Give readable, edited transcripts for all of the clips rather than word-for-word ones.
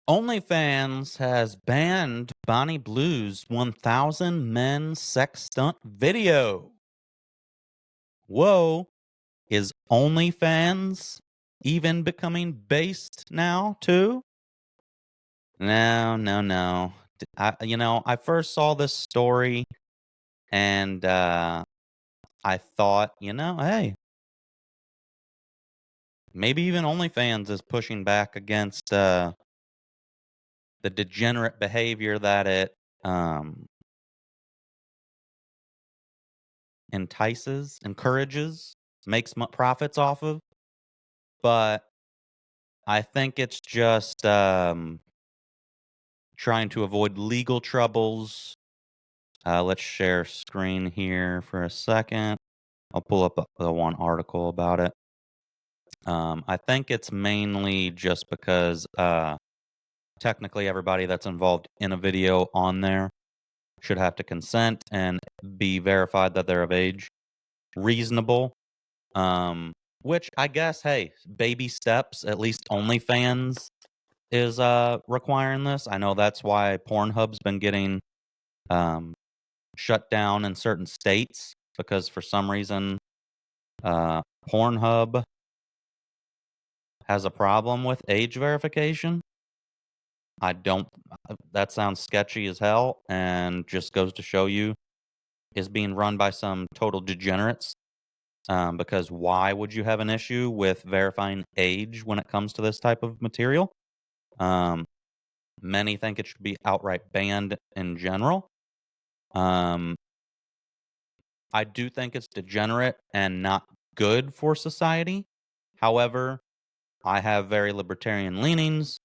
OnlyFans has banned Bonnie Blue's 1000 men sex stunt video. Whoa, is OnlyFans even becoming based now too? No, no, no. I first saw this story and I thought, hey, maybe even OnlyFans is pushing back against the degenerate behavior that it um, encourages, makes profits off of. But I think it's just trying to avoid legal troubles. Let's share screen here for a second. I'll pull up the one article about it. I think it's mainly just because technically everybody that's involved in a video on there should have to consent and be verified that they're of age. Reasonable. Which I guess, hey, baby steps, at least OnlyFans is requiring this. I know that's why Pornhub's been getting um shut down in certain states because for some reason Pornhub has a problem with age verification. I don't That sounds sketchy as hell and just goes to show you is being run by some total degenerates. Because why would you have an issue with verifying age when it comes to this type of material? Um, Many think it should be outright banned in general. Um, I do think it's degenerate and not good for society. However, I have very libertarian leanings.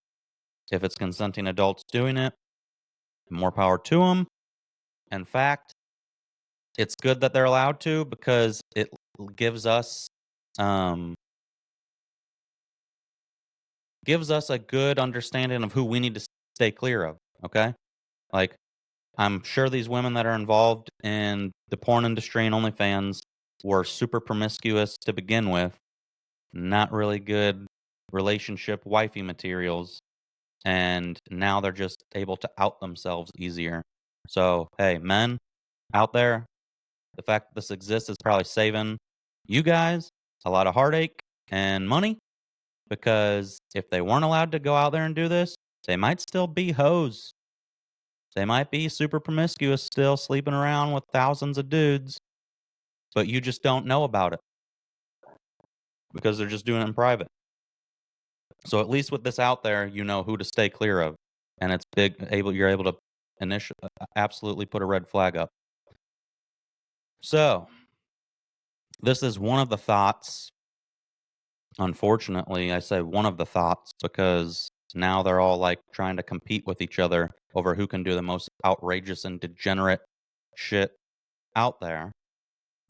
If it's consenting adults doing it, more power to them. In fact, it's good that they're allowed to because it gives us um, a good understanding of who we need to stay clear of. Okay, like I'm sure these women that are involved in the porn industry and OnlyFans were super promiscuous to begin with, not really good relationship wifey materials, and now they're just able to out themselves easier. So, hey, men out there, the fact that this exists is probably saving you guys a lot of heartache and money because if they weren't allowed to go out there and do this, they might still be hoes. They might be super promiscuous still, sleeping around with thousands of dudes, but you just don't know about it because they're just doing it in private. So at least with this out there, you know who to stay clear of, and it's you're able to absolutely put a red flag up. So this is one of the thoughts. Unfortunately, I say one of the thoughts because now they're all like trying to compete with each other over who can do the most outrageous and degenerate shit out there.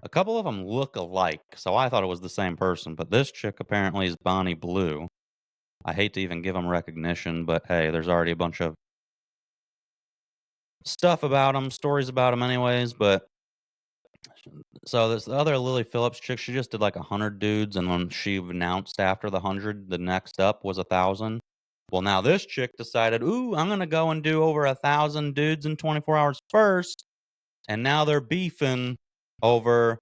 A couple of them look alike, so I thought it was the same person, but this chick apparently is Bonnie Blue. I hate to even give them recognition, but hey, there's already a bunch of stuff about them, stories about them anyways, but so this other Lily Phillips chick, she just did like 100 dudes, and when she announced after the 100, the next up was 1,000. Well, now this chick decided, ooh, I'm gonna go and do over 1,000 dudes in 24 hours first, and now they're beefing over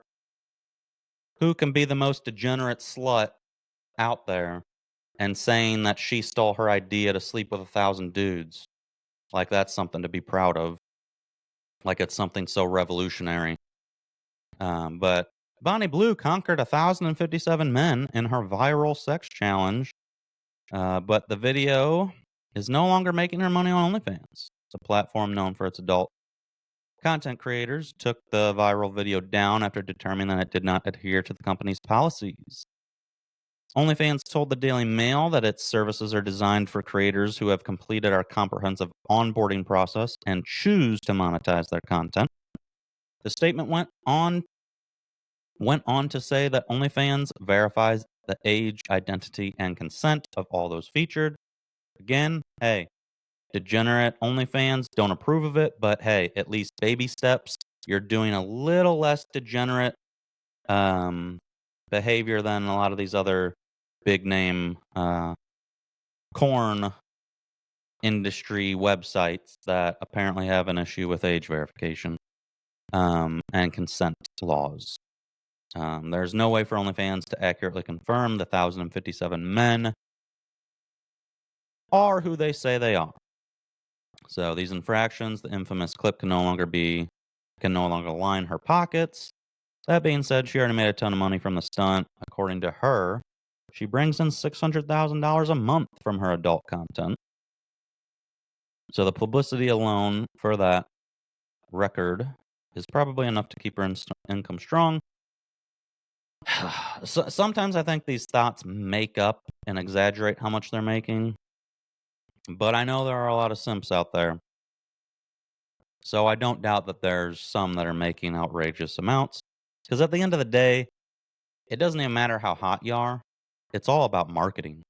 who can be the most degenerate slut out there and saying that she stole her idea to sleep with 1,000 dudes. Like that's something to be proud of. Like it's something so revolutionary. But Bonnie Blue conquered 1,057 men in her viral sex challenge. But the video is no longer making her money on OnlyFans. It's a platform known for its adult content creators. Took the viral video down after determining that it did not adhere to the company's policies. OnlyFans told the Daily Mail that its services are designed for creators who have completed our comprehensive onboarding process and choose to monetize their content. The statement went on to say that OnlyFans verifies the age, identity, and consent of all those featured. Again, hey, degenerate OnlyFans don't approve of it, but hey, at least baby steps. You're doing a little less degenerate um, behavior than a lot of these other big name corn industry websites that apparently have an issue with age verification and consent laws. There's no way for OnlyFans to accurately confirm the 1,057 men are who they say they are. So these infractions, the infamous clip can no longer line her pockets. That being said, she already made a ton of money from the stunt. According to her, she brings in $600,000 a month from her adult content. So the publicity alone for that record is probably enough to keep her income strong. Sometimes I think these thoughts make up and exaggerate how much they're making, but I know there are a lot of simps out there. So I don't doubt that there's some that are making outrageous amounts. Because at the end of the day, it doesn't even matter how hot you are. It's all about marketing.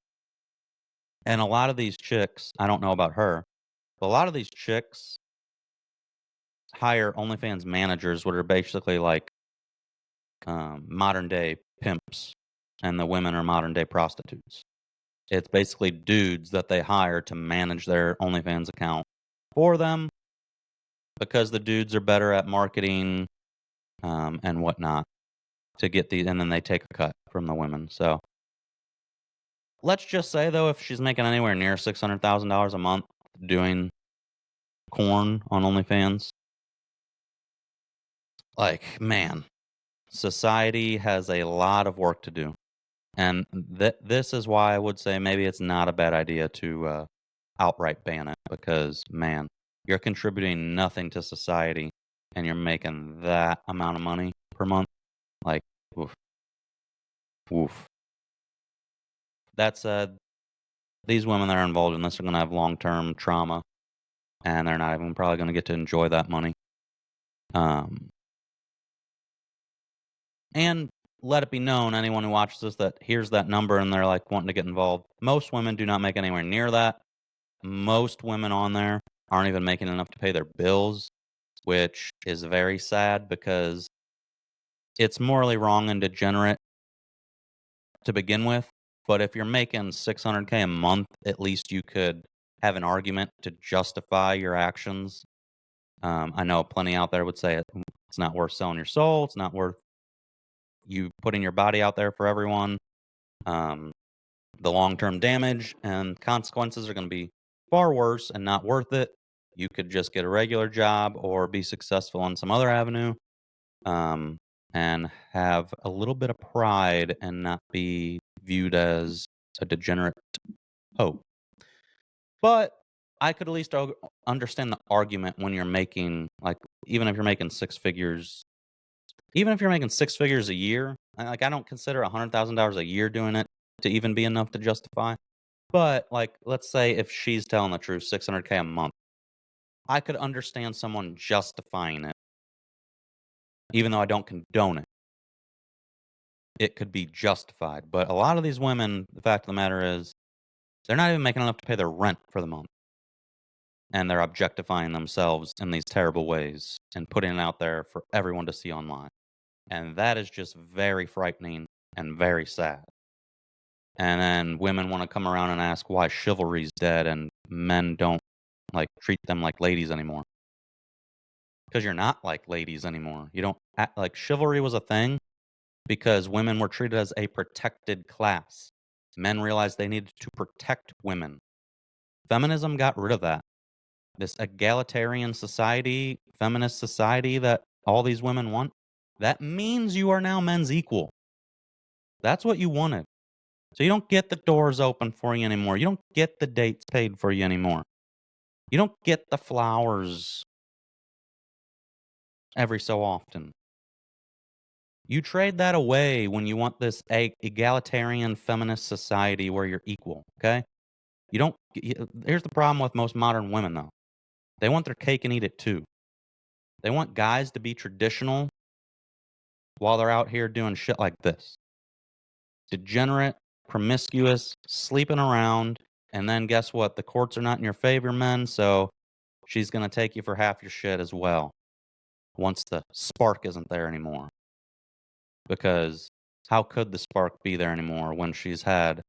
And a lot of these chicks, I don't know about her, but a lot of these chicks hire OnlyFans managers, what are basically like modern day pimps, and the women are modern day prostitutes. It's basically dudes that they hire to manage their OnlyFans account for them because the dudes are better at marketing and whatnot to get these, and then they take a cut from the women. So let's just say though, if she's making anywhere near $600,000 a month doing corn on OnlyFans, like man, society has a lot of work to do. And this is why I would say maybe it's not a bad idea to outright ban it because, man, you're contributing nothing to society and you're making that amount of money per month. Like, woof, woof. That said, these women that are involved in this are going to have long-term trauma and they're not even probably going to get to enjoy that money. And let it be known, anyone who watches this that hears that number and they're like wanting to get involved, most women do not make anywhere near that. Most women on there aren't even making enough to pay their bills, which is very sad because it's morally wrong and degenerate to begin with. But if you're making $600K a month, at least you could have an argument to justify your actions. I know plenty out there would say it's not worth selling your soul. It's not worth you putting your body out there for everyone. The long-term damage and consequences are going to be far worse and not worth it. You could just get a regular job or be successful in some other avenue, and have a little bit of pride and not be viewed as a degenerate hoe. But I could at least understand the argument when you're making, like, even if you're making six figures, even if you're making six figures a year, I don't consider $100,000 a year doing it to even be enough to justify. But, like, let's say if she's telling the truth, 600K a month, I could understand someone justifying it, even though I don't condone it. It could be justified. But a lot of these women, the fact of the matter is, they're not even making enough to pay their rent for the month. And they're objectifying themselves in these terrible ways and putting it out there for everyone to see online. And that is just very frightening and very sad. And then women want to come around and ask why chivalry's dead and men don't like treat them like ladies anymore. Because you're not like ladies anymore. You don't act like chivalry was a thing because women were treated as a protected class. Men realized they needed to protect women. Feminism got rid of that. This egalitarian society, feminist society that all these women want, that means you are now men's equal. That's what you wanted. So you don't get the doors open for you anymore. You don't get the dates paid for you anymore. You don't get the flowers every so often. You trade that away when you want this egalitarian feminist society where you're equal, okay? You don't here's the problem with most modern women though. They want their cake and eat it too. They want guys to be traditional while they're out here doing shit like this. Degenerate, promiscuous, sleeping around, and then guess what? The courts are not in your favor, men, so she's going to take you for half your shit as well once the spark isn't there anymore. Because how could the spark be there anymore when she's had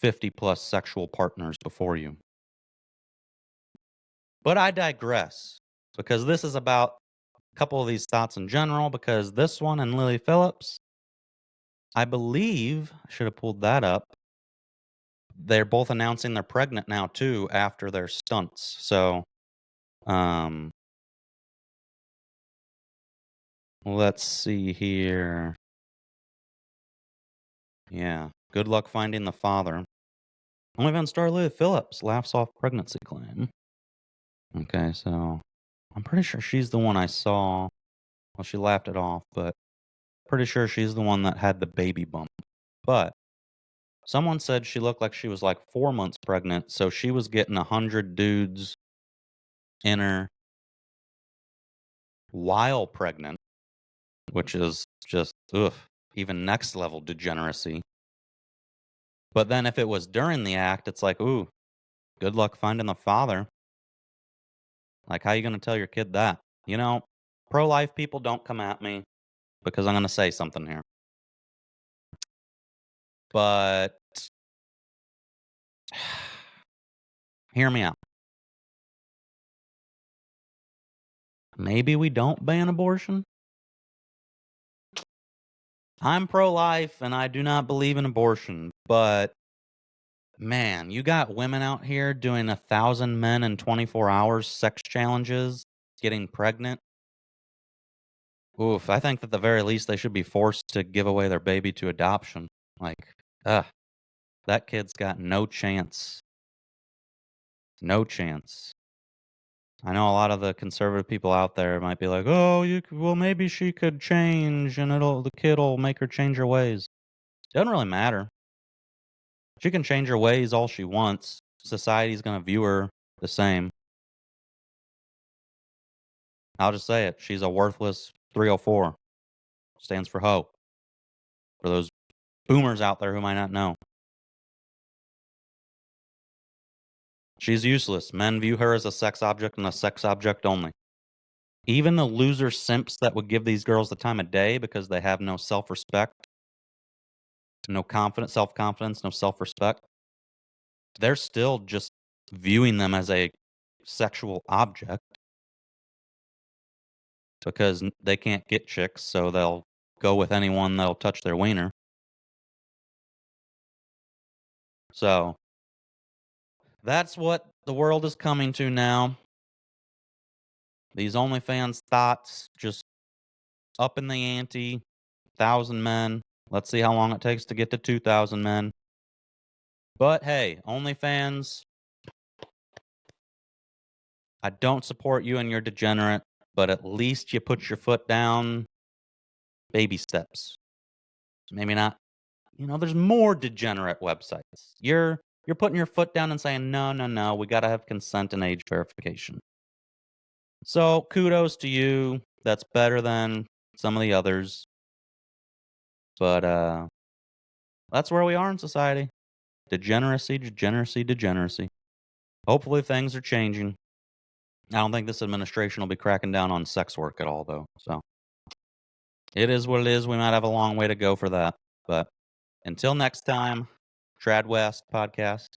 50 plus sexual partners before you. But I digress, because this is about a couple of these thoughts in general, because this one and Lily Phillips, I believe, I should have pulled that up. They're both announcing they're pregnant now too after their stunts. So, um, let's see here. Yeah. Good luck finding the father. OnlyFans star Lily Phillips laughs off pregnancy claim. Okay, so I'm pretty sure she's the one I saw. Well, she laughed it off, but pretty sure she's the one that had the baby bump. But someone said she looked like she was like 4 months pregnant, so she was getting 100 dudes in her while pregnant, which is just, ugh, even next level degeneracy. But then if it was during the act, it's like, ooh, good luck finding the father. Like, how you going to tell your kid that? You know, pro-life people, don't come at me because I'm going to say something here. But hear me out. Maybe we don't ban abortion. I'm pro-life and I do not believe in abortion, but man, you got women out here doing 1,000 men in 24 hours sex challenges, getting pregnant. Oof, I think at the very least they should be forced to give away their baby to adoption. Like, that kid's got no chance. No chance. I know a lot of the conservative people out there might be like, "Oh, well, maybe she could change, and the kid'll make her change her ways." Doesn't really matter. She can change her ways all she wants. Society's gonna view her the same. I'll just say it. She's a worthless 304. Stands for hoe. For those boomers out there who might not know. She's useless. Men view her as a sex object and a sex object only. Even the loser simps that would give these girls the time of day because they have no self-respect, no confidence, self-confidence, no self-respect, they're still just viewing them as a sexual object because they can't get chicks, so they'll go with anyone that'll touch their wiener. So that's what the world is coming to now. These OnlyFans thoughts just up in the ante. 1,000 men. Let's see how long it takes to get to 2,000 men. But hey, OnlyFans, I don't support you and your degenerate, but at least you put your foot down. Baby steps. Maybe not. You know, there's more degenerate websites. You're putting your foot down and saying, no, no, no, we got to have consent and age verification. So kudos to you. That's better than some of the others. But that's where we are in society. Degeneracy, degeneracy, degeneracy. Hopefully things are changing. I don't think this administration will be cracking down on sex work at all, though. So it is what it is. We might have a long way to go for that. But until next time, Trad West Podcast.